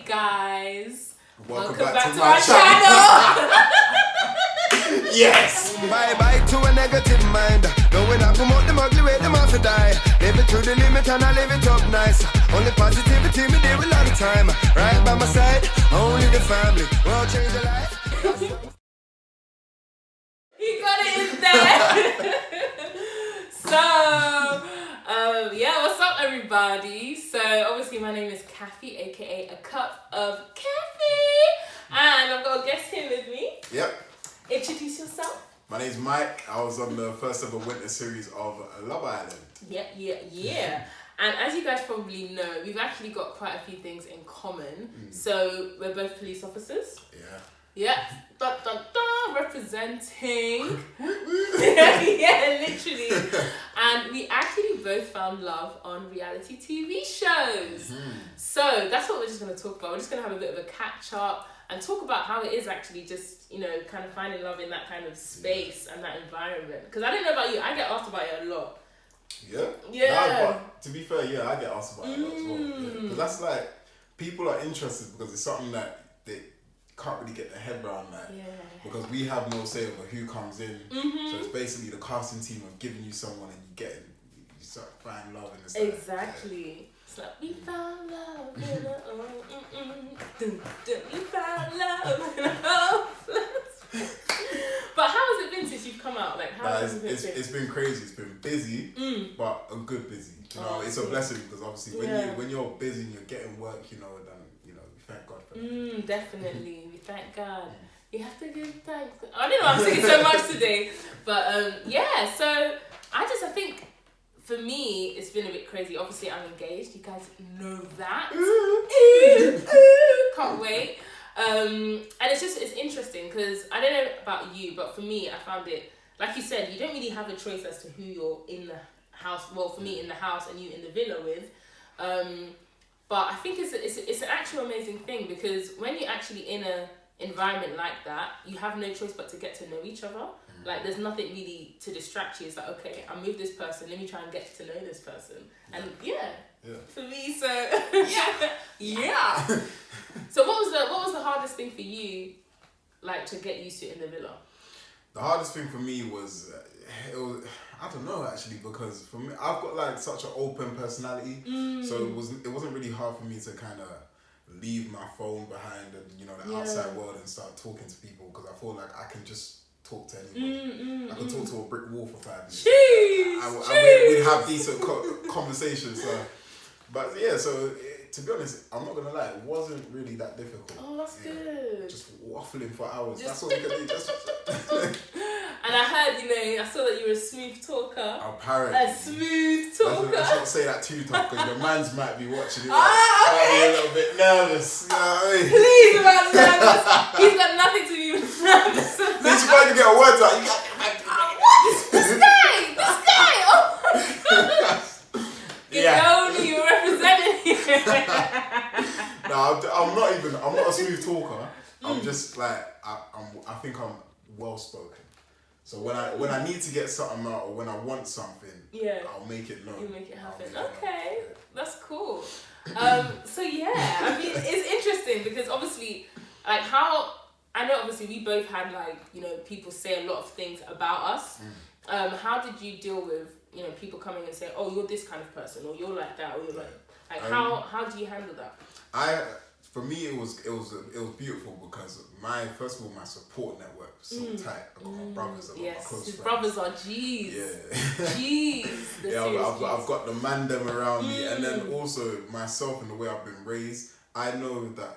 guys. Welcome back to my channel. Yes. Bye to a negative mind. Knowing I promote them ugly way, them off to die. Live it to the limit and I live it up nice. Only positivity me there a lot of time. Right by my side, only the family. World change the life. He got it in there. So, yeah, what's up, everybody? So, obviously, my name is Khafi, aka A Cup of Khafi, and I've got a guest here with me. Yep. Introduce yourself. My name's Mike. I was on the first ever winter series of Love Island. Yeah. And as you guys probably know, we've actually got quite a few things in common. So, we're both police officers. Yeah. Representing. Yeah, literally. And we actually both found love on reality TV shows. So that's what we're just going to talk about. We're just going to have a bit of a catch up and talk about how it is actually just, you know, kind of finding love in that kind of space and that environment. Because I don't know about you, I get asked about it a lot. Yeah? No, but to be fair, yeah, I get asked about it a lot as well. Because that's like, people are interested because it's something that they can't really get their head around, like, because we have no say over who comes in. So it's basically the casting team of giving you someone and you start finding love in this. Exactly. It's like, we found love in a we found love in a But how has it been since you've come out? Like, how has it been? It's been crazy. It's been busy, but a good busy. You know, it's a blessing because obviously when you're busy and you're getting work, you know, then we thank God for that. Definitely, we thank God. You have to give thanks. I don't know, I'm singing so much today, but yeah. So I think for me it's been a bit crazy. Obviously, I'm engaged. You guys know that. Can't wait. And it's interesting because I don't know about you, but for me, I found it, like you said, you don't really have a choice as to who you're in the house. Well, for me, in the house and you in the villa with. But I think it's an actual amazing thing because when you're actually in a environment like that, you have no choice but to get to know each other. Like, there's nothing really to distract you. It's like, okay, I'm with this person, let me try and get to know this person. And for me, so yeah. So what was the hardest thing for you, like, to get used to in the villa? The hardest thing for me was, I don't know actually, because for me, I've got like such an open personality, so it wasn't really hard for me to kind of leave my phone behind and, you know, the outside world and start talking to people, because I feel like I can just talk to anyone. I could talk to a brick wall for 5 minutes. We'd have decent conversations. So, but yeah, so to be honest, I'm not gonna lie, it wasn't really that difficult. Oh, that's good. Just waffling for hours. That's all we can do. And I heard, you know, I saw that you were a smooth talker. Apparently. A smooth talker. Let's not say that too tough because your mans might be watching it. Might be a little bit nervous. You know what I mean? Please, about nervous. He's got nothing to be nervous about. Then you can't get a word out. You got what? This guy! Oh my gosh! Only you're representing him. No, I'm not a smooth talker. I'm just like, I think I'm well spoken. So when I need to get something out or when I want something, I'll make it known. You make it happen. Okay, that's cool. So yeah, I mean, it's interesting because obviously, like, I know obviously we both had, like, you know, people say a lot of things about us. How did you deal with, you know, people coming and saying, oh, you're this kind of person, or you're like that, or you're like how do you handle that? For me, it was beautiful because my support network was so tight. I got my brothers, I got my close friends. Brothers are G's. Yeah. G's. I've got the mandem around me, and then also myself and the way I've been raised. I know that,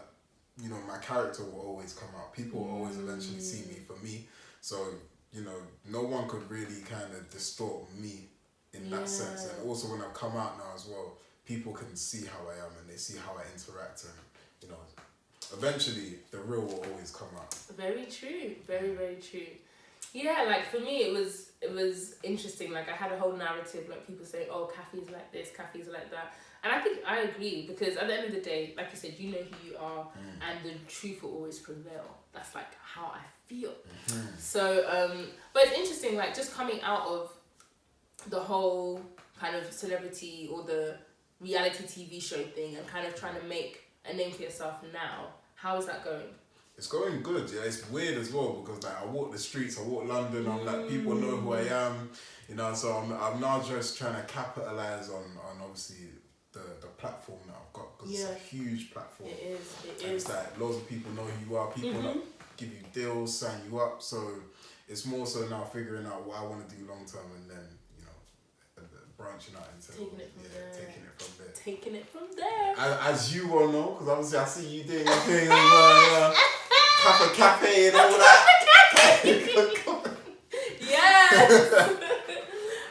you know, my character will always come out. People will always eventually see me for me. So, you know, no one could really kind of distort me in that sense. And also when I've come out now as well, people can see how I am and they see how I interact, and, you know, eventually the real will always come out. Very true. Very, very true. Yeah, like for me it was interesting. Like, I had a whole narrative, like people saying, oh, Khafi's like this, Khafi's like that. And I think I agree, because at the end of the day, like you said, you know who you are, and the truth will always prevail. That's like how I feel. So, but it's interesting, like, just coming out of the whole kind of celebrity or the reality TV show thing and kind of trying to make a name for yourself now. How is that going? It's going good. Yeah, it's weird as well because like I walk the streets, I walk London. I'm like people know who I am, you know. So I'm now just trying to capitalize on obviously the platform that I've got because it's a huge platform. It is. It's like loads of people know who you are. People that give you deals, sign you up. So it's more so now figuring out what I want to do long term, and then branching out into taking it from there. Taking it from there. Taking it from there. As you all know, because obviously I see you doing your thing on Cafe and all that. Yes.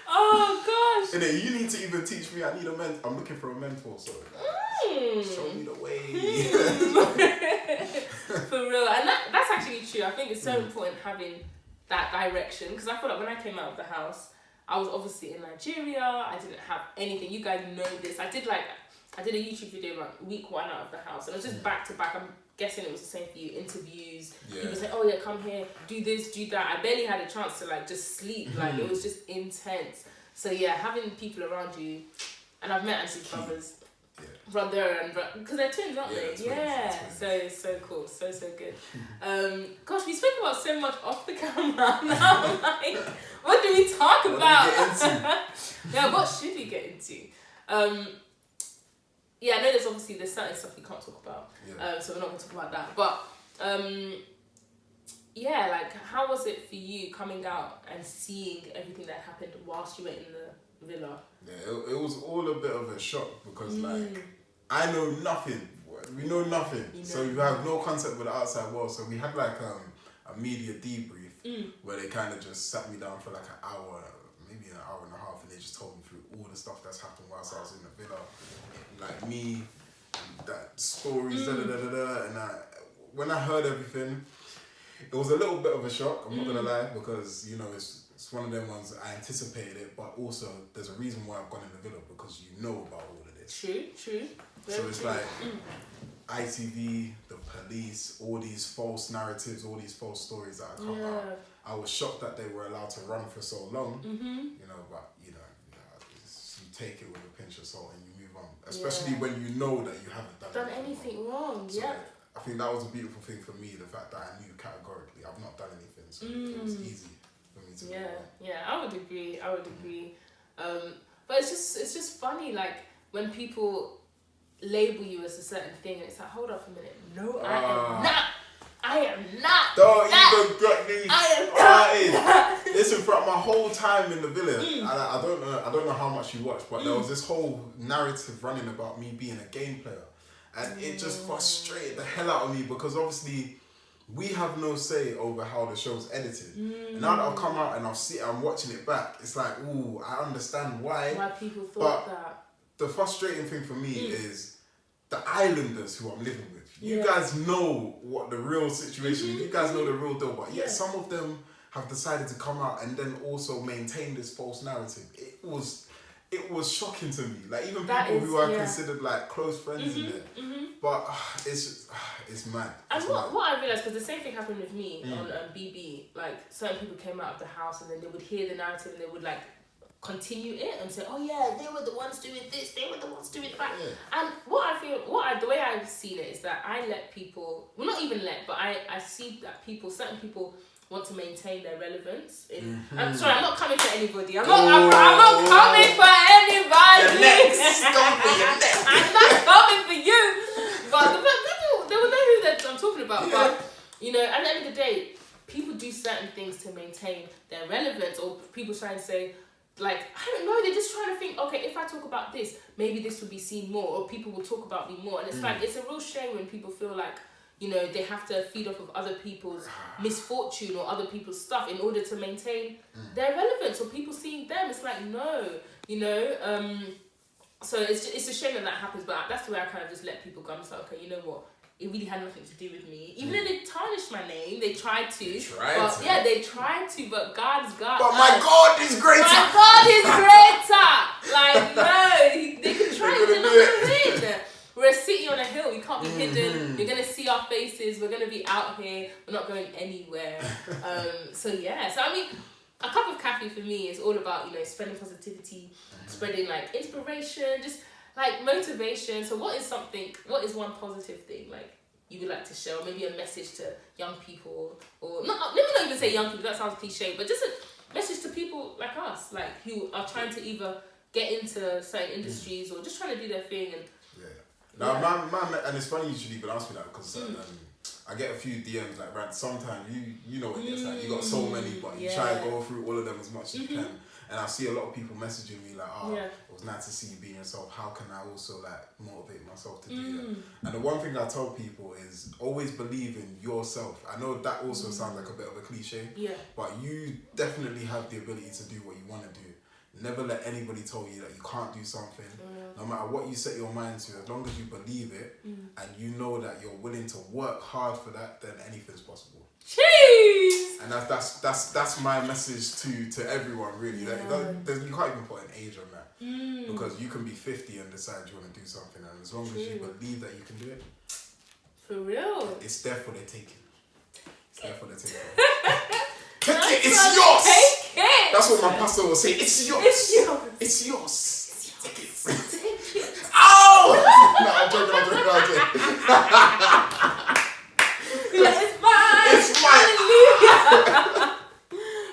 Oh gosh. And then you need to even teach me. I need a mentor. I'm looking for a mentor, so show me the way. For real, and that's actually true. I think it's so important having that direction because I feel like when I came out of the house, I was obviously in Nigeria. I didn't have anything. You guys know this. I did a YouTube video like week 1 out of the house, and it was just back to back. I'm guessing it was the same for you. Interviews. Yeah. People say, "Oh yeah, come here, do this, do that." I barely had a chance to like just sleep. Like it was just intense. So yeah, having people around you, and I've met Anthony's brothers. Brother and because they're twins, aren't they? Yeah. Twins. So cool. So good. Gosh, we spoke about so much off the camera. Now I'm like, what do we talk about? Yeah, what should we get into? Yeah, I know there's certain stuff we can't talk about. Yeah. So we're not going to talk about that. But yeah, like how was it for you coming out and seeing everything that happened whilst you were in the villa? Yeah, it was all a bit of a shock because like I know nothing. We know nothing. So you have no contact with the outside world. So we had like a media debrief where they kind of just sat me down for like an hour, maybe an hour and a half, and they just told me through all the stuff that's happened whilst I was in the villa. Like me, that stories, and when I heard everything, it was a little bit of a shock. I'm not gonna lie because it's one of them ones I anticipated it, but also there's a reason why I've gone in the villa because you know about all of this. True. So it's like ITV, the police, all these false narratives, all these false stories that come out. I was shocked that they were allowed to run for so long, but you take it with a pinch of salt and you move on. Especially when you know that you haven't done anything wrong. So I think that was a beautiful thing for me, the fact that I knew categorically I've not done anything, so it was easy for me to move on. Yeah, I would agree. But it's just funny, like when people label you as a certain thing, and it's like, hold up a minute, no, I am not. Don't even get me started. Listen, throughout my whole time in the villa, I don't know how much you watched, but there was this whole narrative running about me being a game player, and it just frustrated the hell out of me because obviously we have no say over how the show's edited. And now that I've come out and I'm watching it back, it's like, ooh, I understand why people thought that. The frustrating thing for me is the islanders who I'm living with. You guys know what the real situation is. You guys know the real deal. But yet some of them have decided to come out and then also maintain this false narrative. It was shocking to me. Like even people who are considered like close friends in there. But it's mad. And what I realised, because the same thing happened with me on BB, like certain people came out of the house and then they would hear the narrative and they would like continue it and say, oh yeah, they were the ones doing this, they were the ones doing that. And the way I've seen it is that I let people, well not even let, but I see that certain people want to maintain their relevance. I'm sorry, I'm not coming for anybody. I'm not coming for anybody. I'm not coming for you. But the people, they will know who that I'm talking about. But at the end of the day, people do certain things to maintain their relevance, or people try and say, like, I don't know, they're just trying to think, okay, if I talk about this, maybe this will be seen more, or people will talk about me more. And it's like, it's a real shame when people feel like, they have to feed off of other people's misfortune or other people's stuff in order to maintain their relevance or people seeing them. It's like, no, so it's a shame that happens, but that's the way I kind of just let people go. I'm just like, okay, you know what? It really had nothing to do with me. Even though they tarnished my name, they tried to. They tried to, but God's God. But my God is greater. My God is greater. Like, no, they can try, they're not going to win. We're a city on a hill. We can't be hidden. You're going to see our faces. We're going to be out here. We're not going anywhere. So I mean, a cup of Khafi for me is all about, spreading positivity, spreading like inspiration, just like motivation. So what is one positive thing like you would like to share, or maybe a message to young people, or not? Let me not even say young people. That sounds cliche, but just a message to people like us, like who are trying to either get into certain industries or just trying to do their thing. And now, and it's funny you should even ask me that because I get a few DMs like, right, sometimes you know what it is, like, you got so many, but you try and go through all of them as much as you can. And I see a lot of people messaging me like, it was nice to see you being yourself. How can I also like motivate myself to do that? And the one thing I tell people is always believe in yourself. I know that also sounds like a bit of a cliche, but you definitely have the ability to do what you want to do. Never let anybody tell you that you can't do something. No matter what you set your mind to, as long as you believe it and you know that you're willing to work hard for that, then anything's possible. Jeez! And that's my message to everyone, really. You can't even put an age on that. Because you can be 50 and decide you want to do something, and as long as you believe that you can do it, for real, it's there for the taking. It's there for the taking. Take it, it's yours! Take it! That's what my pastor will say. It's yours! It's yours! It's yours! Take it! Ow! No, I'm joking. It's mine! It's mine! Hallelujah!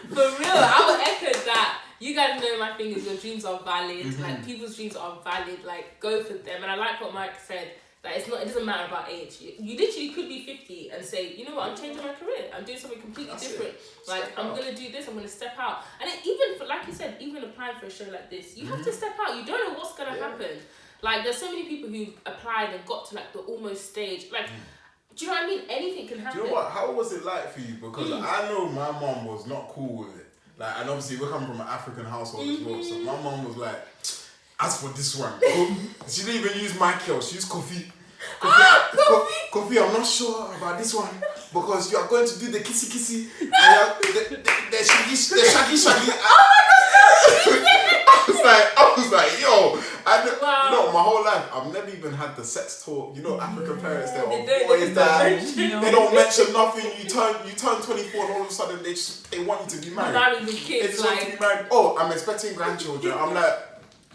For real, I would echo that. You guys know my thing is your dreams are valid. Like, people's dreams are valid. Like, go for them. And I like what Mike said. That it doesn't matter about age. You literally could be 50 and say, you know what, I'm changing my career. I'm doing something completely different. Like, I'm going to do this, I'm going to step out. And even, like you said, even applying for a show like this, you have to step out. You don't know what's going to happen. Like, there's so many people who applied and got to, like, the almost stage. Like, do you know what I mean? Anything can happen. Do you know what? How was it like for you? Because I know my mom was not cool with it. Like, and obviously, we're coming from an African household as well. So my mom was like, as for this one, she didn't even use Michael, she used Khafi. Khafi, I'm not sure about this one because you are going to do the kissy and the shaggy. I was like, yo, my whole life I've never even had the sex talk. You know, African parents, they're always there. They don't mention nothing. You turn 24 and all of a sudden they want you to be married. Married with kids, they just want you to be married. Oh, I'm expecting grandchildren. I'm like,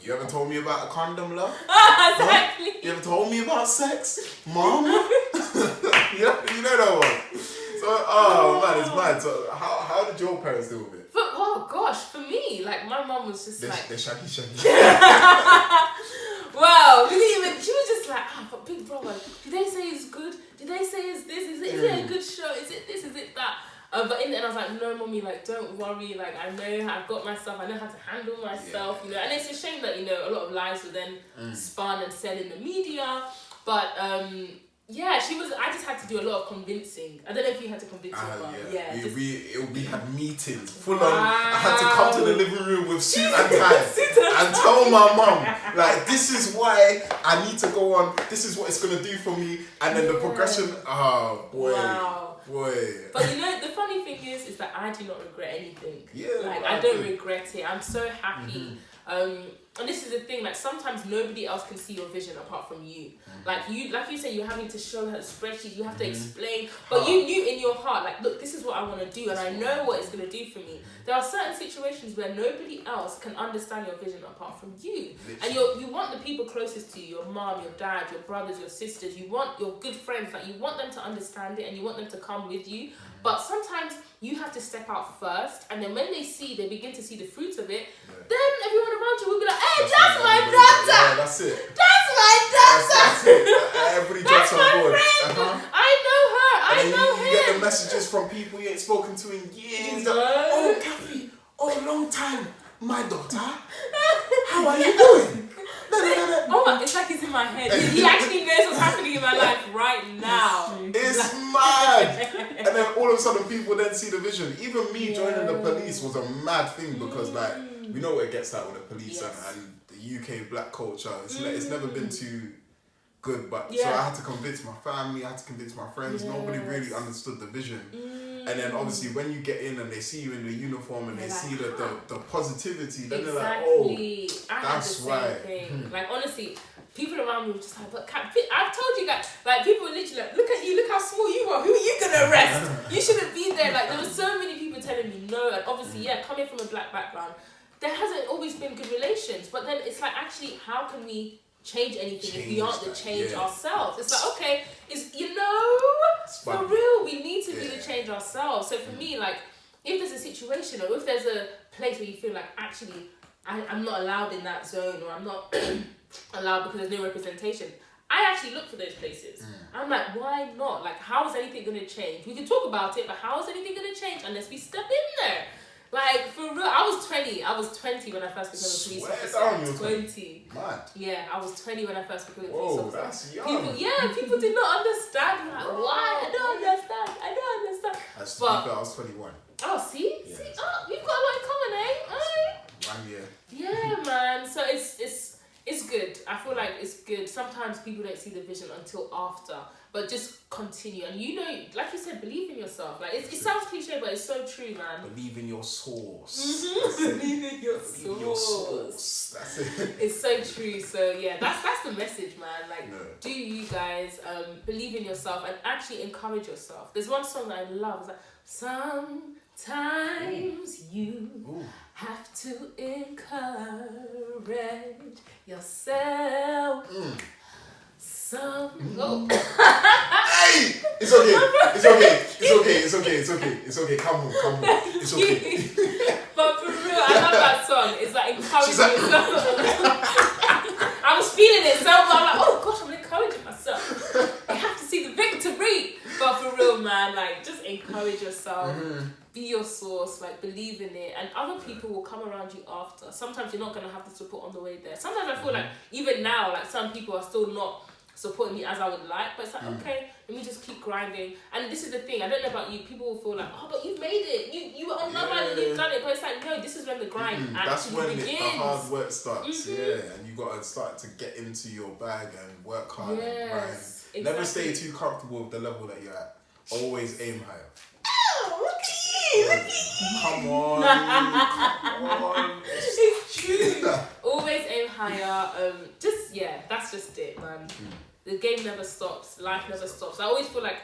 you haven't told me about a condom, love? Exactly. You haven't told me about sex, mom? you know that one. So, man, it's mad. So, how did your parents deal with it? Oh gosh, for me, like my mum was just like the shaggy. Wow, she was just like, but big brother, did they say it's good? Did they say it's this? Is it a good show? Is it this? Is it that? But in the end, I was like, no, mommy, like, don't worry. Like, I know I've got myself. I know how to handle myself, you know. And it's a shame that, you know, a lot of lies were then spun and said in the media. But, yeah, I just had to do a lot of convincing. I don't know if you had to convince your mum. We had meetings full on. I had to come to the living room with suit and tie and tell my mum, like, this is why I need to go on. This is what it's going to do for me. And then the progression, boy. Wow. Boy. But you know, the funny thing is that I do not regret anything. Yeah. Like, I don't regret it. I'm so happy. And this is the thing, like sometimes nobody else can see your vision apart from you. Like you say, you're having to show her a spreadsheet, you have to explain, but you knew in your heart, like, look, this is what I want to do and I know what it's going to do for me. There are certain situations where nobody else can understand your vision apart from you. And you want the people closest to you, your mom, your dad, your brothers, your sisters, you want your good friends, like you want them to understand it and you want them to come with you. But sometimes you have to step out first, and then when they begin to see the fruits of it, then everyone around you will be like, hey, that's my daughter! Yeah, that's it. That's my daughter! That's it. Everybody jumps on board. I know her. I know him. You get the messages from people you ain't spoken to in years. Oh, Khafi, long time. My daughter, how are you doing? Oh, it's like it's in my head. He actually knows what's happening in my life right now. It's mad. And then all of a sudden people then see the vision. Even me joining the police was a mad thing because like we know what it gets like with the police and the UK black culture. It's never been too good, but so I had to convince my family, I had to convince my friends. Nobody really understood the vision. And then obviously when you get in and they see you in the uniform and they see the positivity, then they're like, oh, that's why. Like honestly, people around me were just like, but I've told you guys, like people were literally like, look at you, look how small you are, who are you gonna arrest? You shouldn't be there. Like there were so many people telling me no, and obviously coming from a black background, there hasn't always been good relations, but then it's like actually how can we change anything if we aren't the change yeah. ourselves. It's like, okay, for real, we need to be the change ourselves. So for me, like, if there's a situation or if there's a place where you feel like, actually, I'm not allowed in that zone, or I'm not allowed because there's no representation, I actually look for those places. I'm like, why not? Like, how is anything going to change? We can talk about it, but how is anything going to change unless we step in there? Like, for real, I was 20 when I first became a police officer. 20. Mad. Yeah, I was 20 when I first became a police Whoa, officer. that's young. People did not understand. Like, why? I don't understand. I was 21. Oh, see? Yeah, See? Oh, we've got a lot in common, eh? Aye. 1 year. Yeah, man. So it's good. I feel like it's good. Sometimes people don't see the vision until after, but just continue. And you know, like you said, believe in yourself. Like it sounds cliche, but it's so true, man. Believe in your source. Believe in your source. That's it. It's so true. So yeah, that's the message, man. Like, do you guys believe in yourself and actually encourage yourself? There's one song that I love. It's like, sometimes you have to encourage yourself. Hey! It's okay. Come on. It's okay. But for real, I love that song. It's like encouraging yourself. I was feeling it so much. I'm like, oh gosh, I'm encouraging myself. You have to see the victory. But for real, man, like, just encourage yourself. Be your source, like, believe in it, and other people will come around you after. Sometimes you're not going to have the support on the way there. Sometimes I feel like, even now, like, some people are still not supporting me as I would like, but it's like, okay, let me just keep grinding. And this is the thing, I don't know about you, people will feel like, oh, but you've made it, you were on Love Island, you've done it, but it's like, no, this is when the grind actually begins. The hard work starts, and you got to start to get into your bag and work hard and grind. Exactly. Never stay too comfortable with the level that you're at. Always aim higher. Oh, look at you! Come on. It's true. Always aim higher. That's just it, man. The game never stops. Life never stops. I always feel like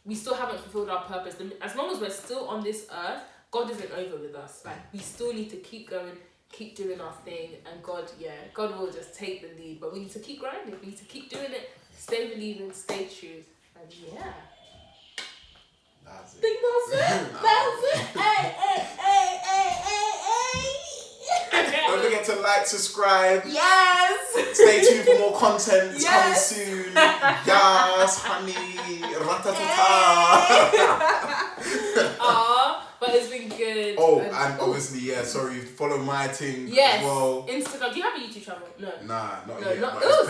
we still haven't fulfilled our purpose. As long as we're still on this earth, God isn't over with us. Like, we still need to keep going, keep doing our thing, and God will just take the lead. But we need to keep grinding. We need to keep doing it. Stay believing. Stay true. And yeah. That's it. Think that's it? That's it. Hey. Don't forget to like, subscribe. Yes. Stay tuned for more content. It's coming soon. Yes, honey. Ratatata. But it's been good. Oh, and obviously, sorry, follow my thing as well. Instagram. Do you have a YouTube channel? No. Nah, not yet.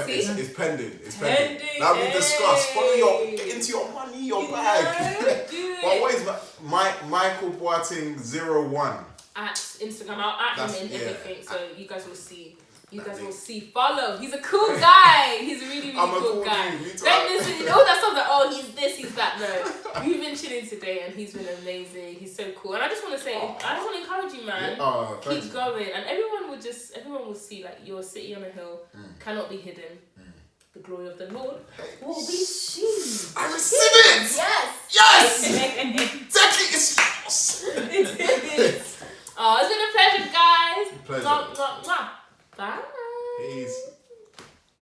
It's pending. Like we discussed. Get into your money, your bag. But what is Michael Boateng 01? At Instagram, I'll add him in everything, so you guys will see. Will see. Follow. He's a cool guy. He's a really, really cool guy. Don't listen. All that stuff that he's this, he's that. No, we've been chilling today, and he's been amazing. He's so cool, and I just want to say, I just want to encourage you, man. Keep going, and everyone will see, like, your city on a hill cannot be hidden. The glory of the Lord will be seen. I receive it. Yes.